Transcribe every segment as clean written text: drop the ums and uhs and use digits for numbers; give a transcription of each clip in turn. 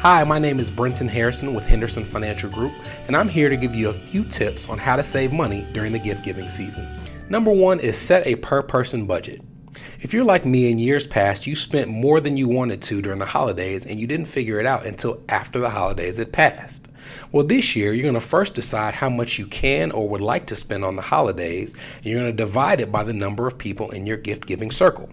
Hi, my name is Brenton Harrison with Henderson Financial Group, and I'm here to give you a few tips on how to save money during the gift giving season. Number one is set a per person budget. If you're like me, in years past, you spent more than you wanted to during the holidays and you didn't figure it out until after the holidays had passed. Well, this year, you're going to first decide how much you can or would like to spend on the holidays, and you're going to divide it by the number of people in your gift giving circle.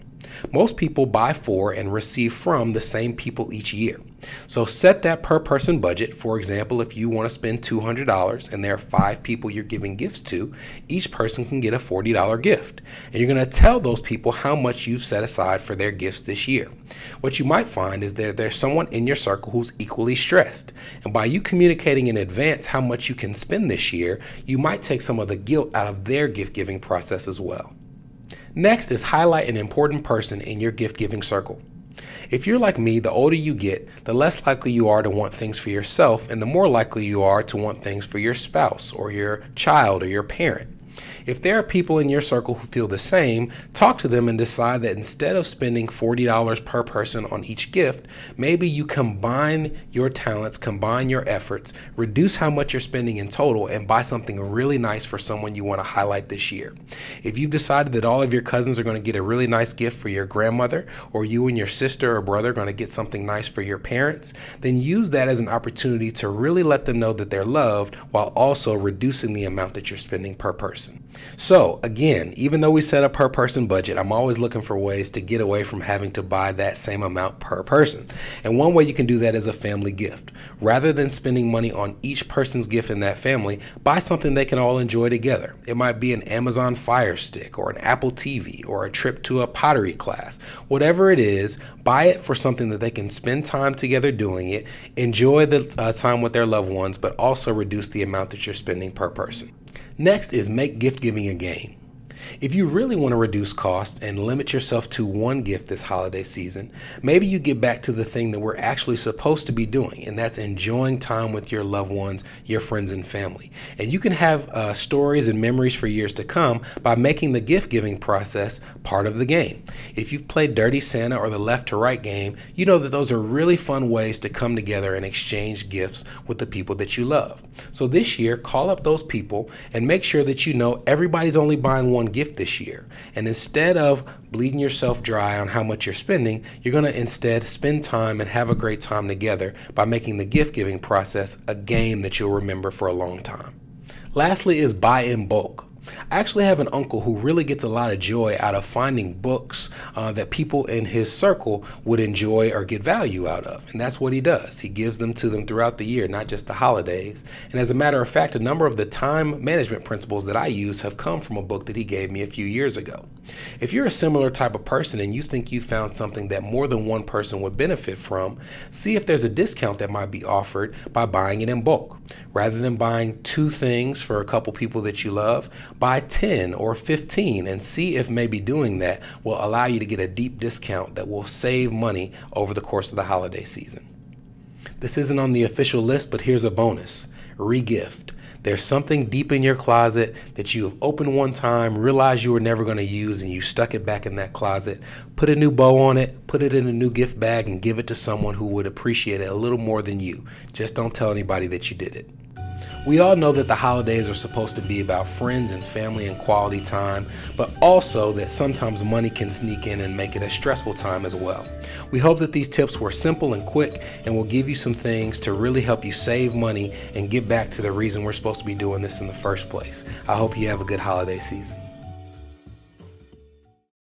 Most people buy for and receive from the same people each year. So set that per person budget. For example, if you want to spend $200 and there are 5 people you're giving gifts to, each person can get a $40 gift. And you're going to tell those people how much you've set aside for their gifts this year. What you might find is that there's someone in your circle who's equally stressed. And by you communicating in advance how much you can spend this year, you might take some of the guilt out of their gift giving process as well. Next is highlight an important person in your gift giving circle. If you're like me, the older you get, the less likely you are to want things for yourself, and the more likely you are to want things for your spouse or your child or your parent. If there are people in your circle who feel the same, talk to them and decide that instead of spending $40 per person on each gift, maybe you combine your talents, combine your efforts, reduce how much you're spending in total, and buy something really nice for someone you want to highlight this year. If you've decided that all of your cousins are going to get a really nice gift for your grandmother, or you and your sister or brother are going to get something nice for your parents, then use that as an opportunity to really let them know that they're loved while also reducing the amount that you're spending per person. So again, even though we set a per person budget, I'm always looking for ways to get away from having to buy that same amount per person. And one way you can do that is a family gift. Rather than spending money on each person's gift in that family, buy something they can all enjoy together. It might be an Amazon Fire Stick or an Apple TV or a trip to a pottery class. Whatever it is, buy it for something that they can spend time together doing it, enjoy the time with their loved ones, but also reduce the amount that you're spending per person. Next is make gift giving a game. If you really want to reduce costs and limit yourself to one gift this holiday season, maybe you get back to the thing that we're actually supposed to be doing, and that's enjoying time with your loved ones, your friends and family. And you can have stories and memories for years to come by making the gift giving process part of the game. If you've played Dirty Santa or the Left to Right game, you know that those are really fun ways to come together and exchange gifts with the people that you love. So this year, call up those people and make sure that you know everybody's only buying one gift this year. And instead of bleeding yourself dry on how much you're spending, you're going to instead spend time and have a great time together by making the gift giving process a game that you'll remember for a long time. Lastly is buy in bulk. I actually have an uncle who really gets a lot of joy out of finding books that people in his circle would enjoy or get value out of. And that's what he does. He gives them to them throughout the year, not just the holidays. And as a matter of fact, a number of the time management principles that I use have come from a book that he gave me a few years ago. If you're a similar type of person and you think you found something that more than one person would benefit from, see if there's a discount that might be offered by buying it in bulk. Rather than buying 2 things for a couple people that you love, buy 10 or 15 and see if maybe doing that will allow you to get a deep discount that will save money over the course of the holiday season. This isn't on the official list, but here's a bonus. Regift. There's something deep in your closet that you have opened one time, realized you were never going to use, and you stuck it back in that closet. Put a new bow on it, put it in a new gift bag, and give it to someone who would appreciate it a little more than you. Just don't tell anybody that you did it. We all know that the holidays are supposed to be about friends and family and quality time, but also that sometimes money can sneak in and make it a stressful time as well. We hope that these tips were simple and quick and will give you some things to really help you save money and get back to the reason we're supposed to be doing this in the first place. I hope you have a good holiday season.